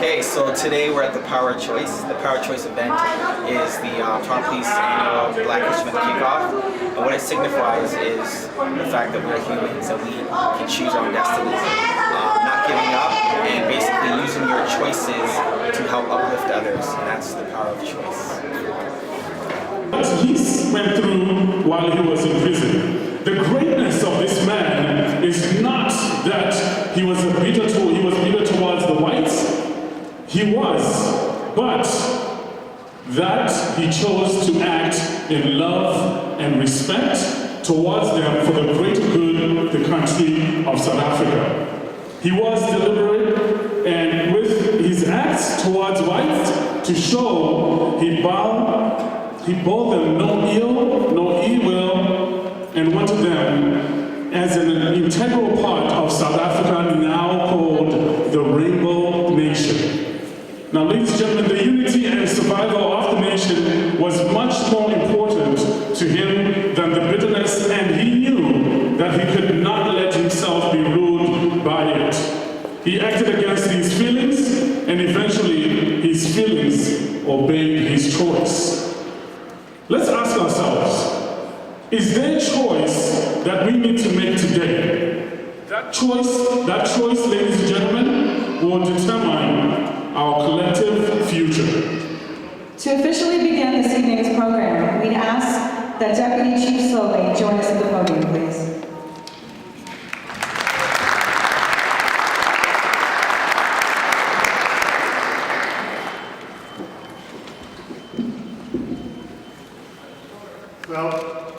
Okay, so today we're at the Power Choice. The Power Choice event is the Toronto Police annual Black History Month kickoff. And what it signifies is the fact that we're humans and we can choose our destinies. Not giving up and basically using your choices to help uplift others. And that's the power of choice. What he went through while he was in prison. The greatness of this man is not that he was bitter towards the whites. He was, but that he chose to act in love and respect towards them for the greater good of the country of South Africa. He was deliberate, and with his acts towards whites to show he bore them no ill, no evil, and wanted them as an integral part of South Africa, now called the Rainbow Nation. Now, ladies and gentlemen, the unity and survival of the nation was much more important to him than the bitterness, and he knew that he could not let himself be ruled by it. He acted against these feelings, and eventually his feelings obeyed his choice. Let's ask ourselves, is there a choice that we need to make today? That choice, ladies and gentlemen, will determine our collective future. To officially begin this evening's program, we'd ask that Deputy Chief Slowly join us at the podium, please. Well,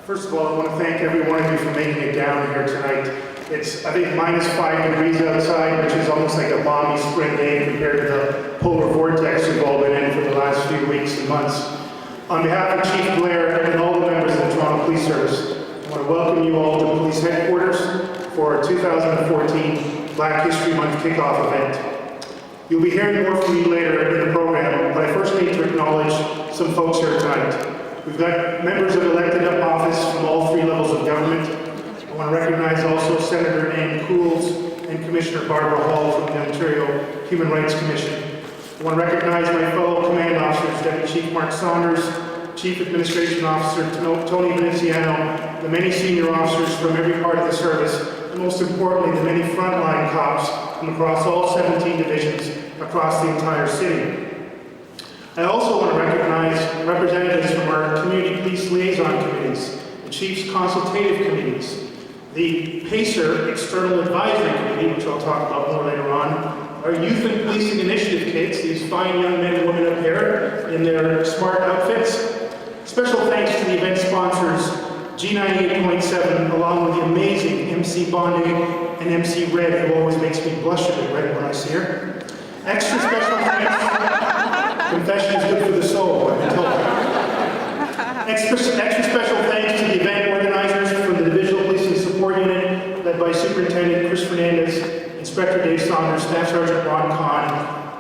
first of all, I want to thank every one of you for making it down here tonight. It's, I think, -5 degrees outside, which is almost like a balmy spring day compared to the polar vortex we've all been in for the last few weeks and months. On behalf of Chief Blair and all the members of the Toronto Police Service, I want to welcome you all to police headquarters for our 2014 Black History Month kickoff event. You'll be hearing more from me later in the program, but I first need to acknowledge some folks here tonight. We've got members of elected office from all 3 levels of government. I want to recognize also Senator Ann Cools and Commissioner Barbara Hall from the Ontario Human Rights Commission. I want to recognize my fellow command officers, Deputy Chief Mark Saunders, Chief Administration Officer Tony Veneziano, the many senior officers from every part of the service, and most importantly, the many frontline cops from across all 17 divisions across the entire city. I also want to recognize representatives from our community police liaison committees, the Chiefs Consultative Committees, the PACER External Advisory Committee, which I'll talk about more later on, our Youth and Policing Initiative kids, these fine young men and women up here in their smart outfits. Special thanks to the event sponsors, G98.7, along with the amazing MC Bondi and MC Red, who always makes me blush a bit red when I see her. Extra special thanks. Confession is good for the soul, I've been told. Extra special thanks to the event organizers from the Divisional Policing Support Unit, led by Superintendent Chris Fernandez, Inspector Dave Saunders, Staff Sergeant Ron Kahn,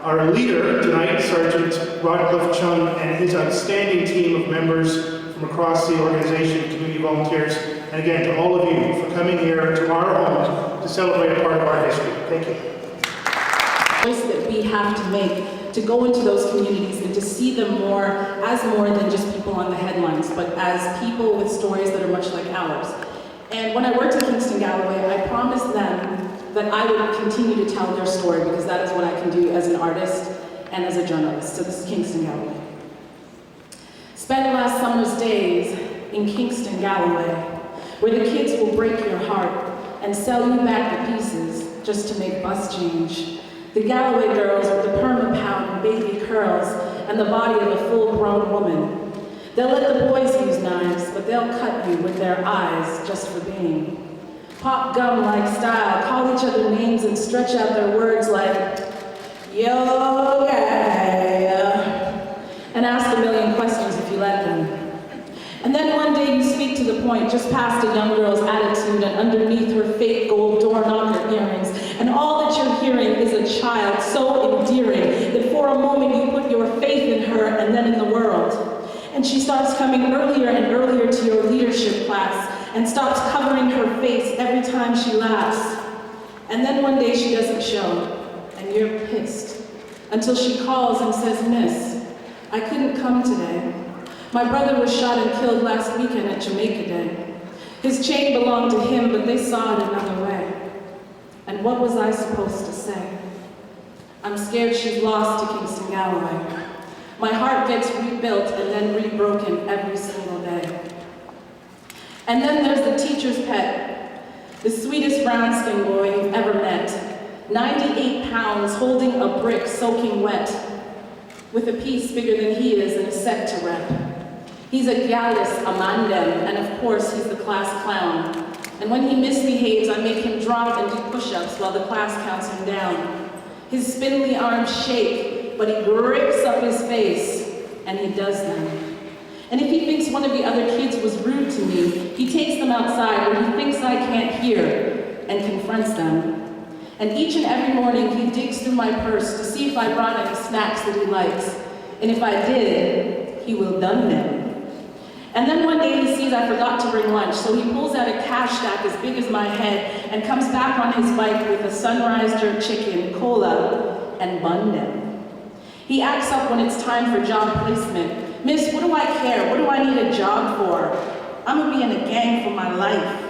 our leader tonight, Sergeant Rodcliffe Chung, and his outstanding team of members from across the organization, community volunteers, and again, to all of you for coming here to our home to celebrate a part of our history. Thank you. Choice that we have to make to go into those communities and to see them more than just people on the headlines, but as people with stories that are much like ours. And when I worked at Kingston Galloway, I promised them that I would continue to tell their story because that is what I can do as an artist and as a journalist. So this is Kingston Galloway. Spent last summer's days in Kingston Galloway, where the kids will break your heart and sell you back the pieces just to make bus change. The Galloway girls with the perma-pound and baby curls and the body of a full-grown woman. They'll let the boys use knives, but they'll cut you with their eyes just for being. Pop gum-like style, call each other names and stretch out their words like, yo, yeah, and ask a million questions if you let them. And then one day you speak to the point just past a young girl's attitude and underneath her fake gold door knocker earrings, and all that you're hearing is a child so endearing that for a moment you put your faith in her and then in the world. And she starts coming earlier and earlier to your leadership class and stops covering her face every time she laughs. And then one day she doesn't show, and you're pissed. until she calls and says, "Miss, I couldn't come today. My brother was shot and killed last weekend at Jamaica Day. His chain belonged to him, but they saw it another way." And what was I supposed to say? I'm scared she's lost to Kingston Galloway. My heart gets rebuilt and then rebroken every single day. And then there's the teacher's pet, the sweetest brown-skinned boy you've ever met. 98 pounds, holding a brick soaking wet, with a piece bigger than he is and a set to rep. He's a gallus among them, and of course he's the class clown. And when he misbehaves, I make him drop and do push-ups while the class counts him down. His spindly arms shake, but he grips up his face, and he does them. And if he thinks one of the other kids was rude to me, he takes them outside where he thinks I can't hear and confronts them. And each and every morning he digs through my purse to see if I brought any snacks that he likes. And if I did, he will dun them. And then one day he sees I forgot to bring lunch, so he pulls out a cash stack as big as my head and comes back on his bike with a sunrise jerk chicken, cola, and bun them. He acts up when it's time for job placement. "Miss, what do I care? What do I need a job for? I'm gonna be in a gang for my life."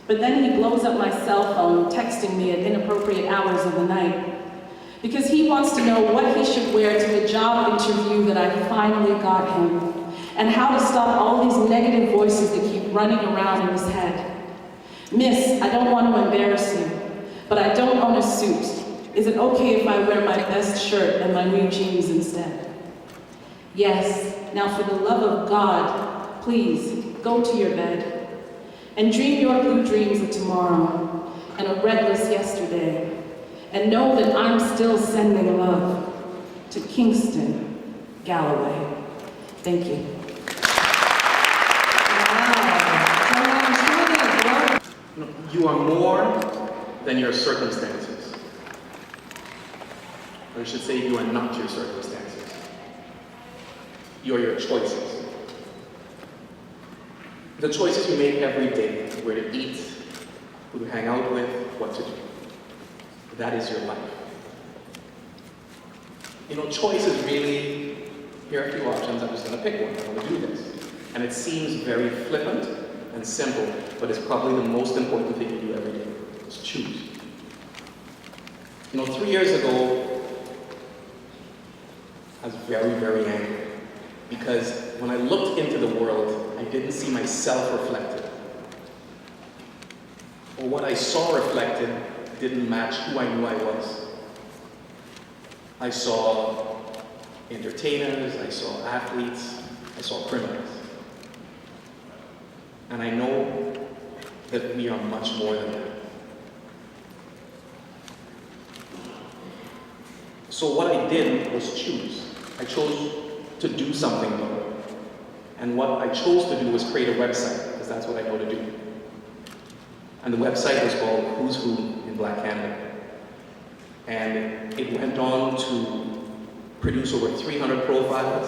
But then he blows up my cell phone, texting me at inappropriate hours of the night, because he wants to know what he should wear to the job interview that I finally got him, and how to stop all these negative voices that keep running around in his head. "Miss, I don't want to embarrass you, but I don't own a suit. Is it okay if I wear my best shirt and my new jeans instead?" Yes, now for the love of God, please go to your bed and dream your blue dreams of tomorrow and a redless yesterday, and know that I'm still sending love to Kingston Galloway. Thank you. You are more than your circumstances. Or I should say, you are not your circumstances. You are your choices. The choices you make every day, where to eat, who to hang out with, what to do. That is your life. Choice is really, here are a few options, I'm just going to pick one, I'm going to do this. And it seems very flippant and simple, but it's probably the most important thing you do every day, is choose. 3 years ago, I was very, very angry, because when I looked into the world, I didn't see myself reflected. Or what I saw reflected didn't match who I knew I was. I saw entertainers, I saw athletes, I saw criminals. And I know that we are much more than that. So what I did was choose. I chose to do something though. And what I chose to do was create a website, because that's what I know to do. And the website was called Who's Who in Black Canada. And it went on to produce over 300 profiles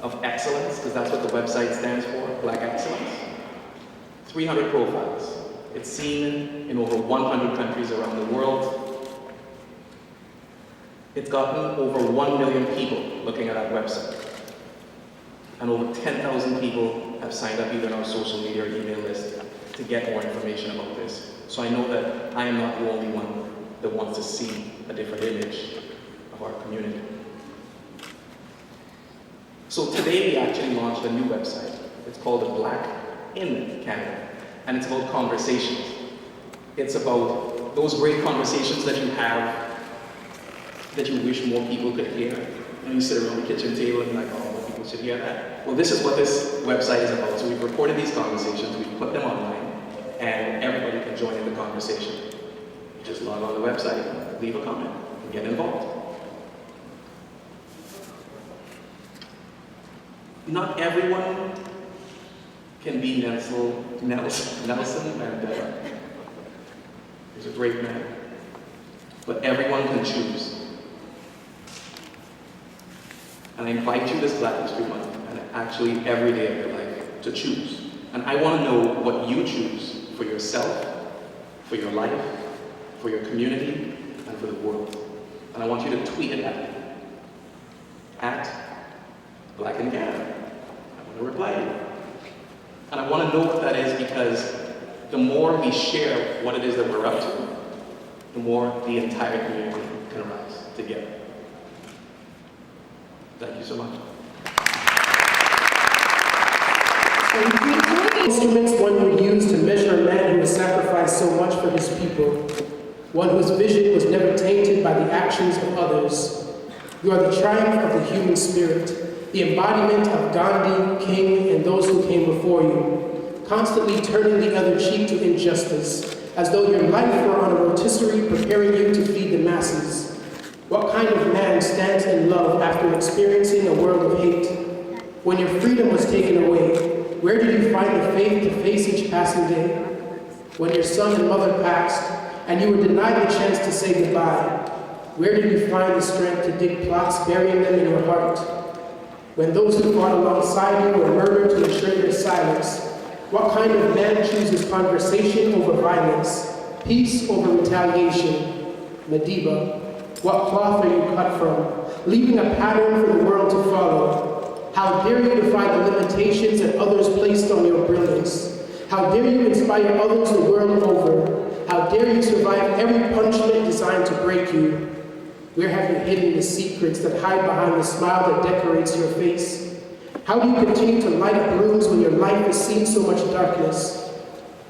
of excellence, because that's what the website stands for, Black Excellence. 300 profiles. It's seen in over 100 countries around the world. It's gotten over 1 million people looking at our website. And over 10,000 people have signed up either on our social media or email list to get more information about this. So I know that I am not the only one that wants to see a different image of our community. So today we actually launched a new website. It's called The Black in Canada. And it's about conversations. It's about those great conversations that you have that you wish more people could hear. You sit around the kitchen table and you're like, oh, more people should hear that. Well, this is what this website is about. So we've recorded these conversations, we've put them online, and everybody can join in the conversation. You just log on the website, leave a comment, and get involved. Not everyone can be Nelson Mandela. He's a great man. But everyone can choose. And I invite you this Black History Month, and actually every day of your life, to choose. And I want to know what you choose for yourself, for your life, for your community, and for the world. And I want you to tweet it at me. at Black and Canada. I want to reply to you. And I want to know what that is because the more we share what it is that we're up to, the more the entire community can rise together. Thank you so much. Instruments one would use to measure a man who has sacrificed so much for his people, one whose vision was never tainted by the actions of others. You are the triumph of the human spirit, the embodiment of Gandhi, King, and those who came before you, constantly turning the other cheek to injustice, as though your life were on a rotisserie preparing you to feed the masses. What kind of man stands in love after experiencing a world of hate? When your freedom was taken away, where did you find the faith to face each passing day? When your son and mother passed, and you were denied the chance to say goodbye, where did you find the strength to dig plots burying them in your heart? When those who fought alongside you were murdered to ensure your silence, what kind of man chooses conversation over violence, peace over retaliation? Madiba, what cloth are you cut from, leaving a pattern for the world to follow? How dare you defy the limitations that others placed on your brilliance? How dare you inspire others the world over? How dare you survive every punishment designed to break you? Where have you hidden the secrets that hide behind the smile that decorates your face? How do you continue to light up rooms when your life has seen so much darkness?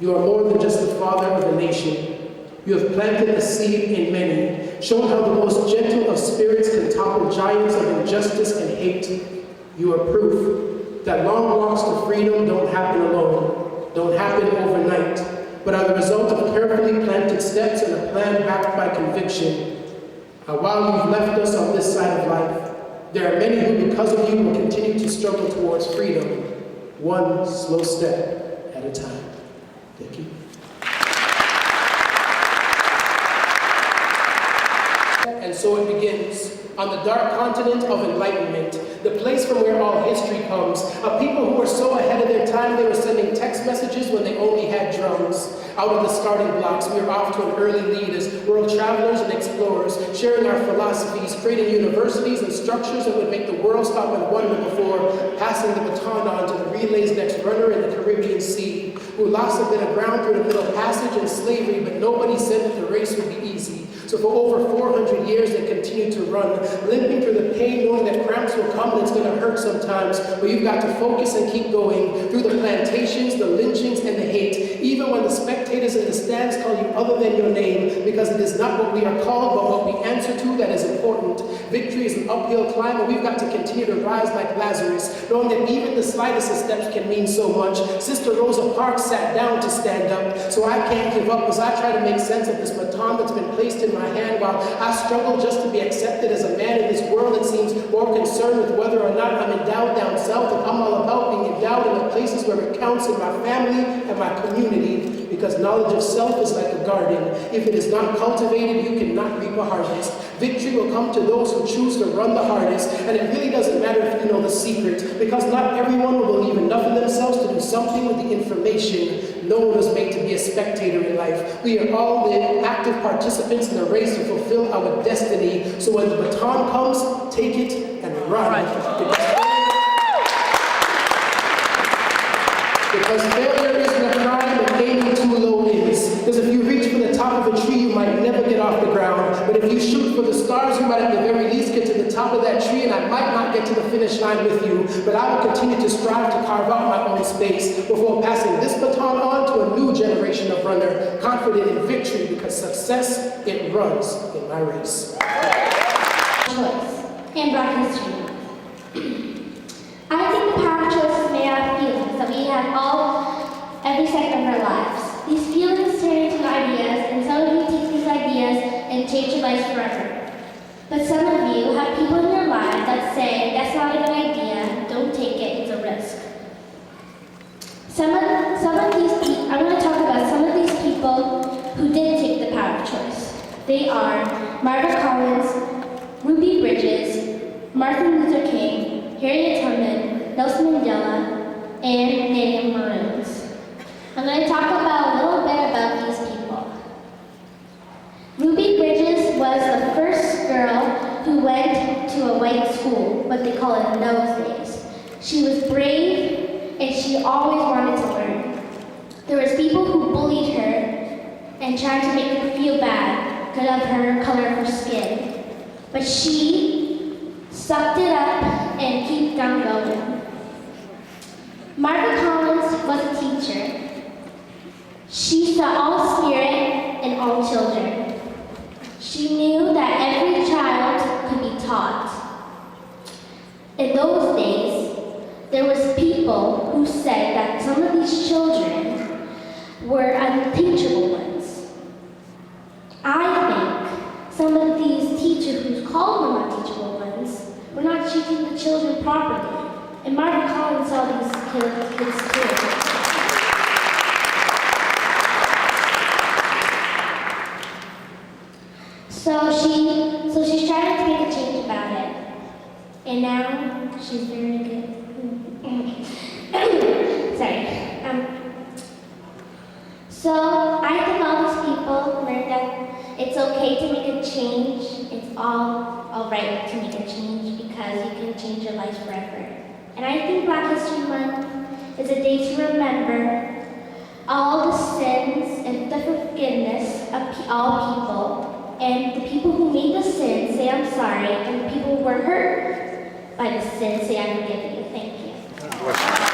You are more than just the father of a nation. You have planted a seed in many, shown how the most gentle of spirits can topple giants of injustice and hate. You are proof that long walks to freedom don't happen alone, don't happen overnight, but are the result of carefully planted steps and a plan backed by conviction. And while you've left us on this side of life, there are many who, because of you, will continue to struggle towards freedom, one slow step at a time. Thank you. And so it begins. On the dark continent of enlightenment, the place from where all history comes, of people who were so ahead of their time they were sending text messages when they only had drums. Out of the starting blocks, we are off to an early lead as world travelers and explorers, sharing our philosophies, creating universities and structures that would make the world stop and wonder before passing the baton on to the relay's next runner in the Caribbean Sea, who lost a bit of ground through the Middle Passage and slavery, but nobody said that the race would be easy. So for over 400 years, they continue to run, limping through the pain, knowing that cramps will come and it's going to hurt sometimes, but you've got to focus and keep going through the plantations, the lynchings, and the hate, even when the spectators in the stands call you other than your name, because it is not what we are called, but what we answer to that is important. Victory is an uphill climb, and we've got to continue to rise like Lazarus, knowing that even the slightest of steps can mean so much. Sister Rosa Parks sat down to stand up, so I can't give up as I try to make sense of this baton that's been placed in my hand while I struggle just to be accepted as a man in this world that seems more concerned with whether or not I'm endowed down south, and I'm all about being endowed in the places where it counts in my family and my community, because knowledge of self is like a garden. If it is not cultivated, you cannot reap a harvest. Victory will come to those who choose to run the hardest, and it really doesn't matter if you know the secret, because not everyone will believe enough in themselves to do something with the information. No one was made to be a spectator in life. We are all the active participants in the race to fulfill our destiny. So when the baton comes, take it and run. Because failure isn't a crime and aiming too low is. Because if you reach for the top of a tree, you might never get off the ground. But if you shoot for the stars, you might at the very least get to the top of that tree, and I might not get to the finish line with you. But I will continue to strive to carve out my own space before passing this baton on to a new generation of runner, confident in victory, because success, it runs in my race. Choice and Black History Month. I think the power of choice is made out of feelings that we have all every second of our lives. These feelings turn into ideas, and some of you take these ideas and change your life forever. But some of you have people in your life that say, that's not a good idea, don't take it, it's a risk. I want to talk about some of these people who did take the power of choice. They are Margaret Collins, Ruby Bridges, Martin Luther King, Harriet Tubman, Nelson Mandela, and Native Maroons. I'm going to talk about a little bit about these people. Ruby Bridges was the first girl who went to a white school, what they call it in those days. She was brave and she always wanted to learn. There was people who bullied her and tried to make her feel bad because of her color of her skin. But she sucked it up and kept on going. Margaret Collins was a teacher. She saw all spirit in all children. She knew that every child could be taught. In those days, there was people who said that some of these children were unteachable ones. I think some of these teachers who called them unteachable ones were not teaching the children properly. And Margaret Collins saw these kids too. So she's trying to make a change about it. And now she's very good. Sorry. So I think all these people learned that it's okay to make a change. It's all right to make a change because you can change your life forever. And I think Black History Month is a day to remember all the sins and the forgiveness of all people. And the people who made the sins say I'm sorry, and the people who were hurt by the sins say I forgive you. Thank you.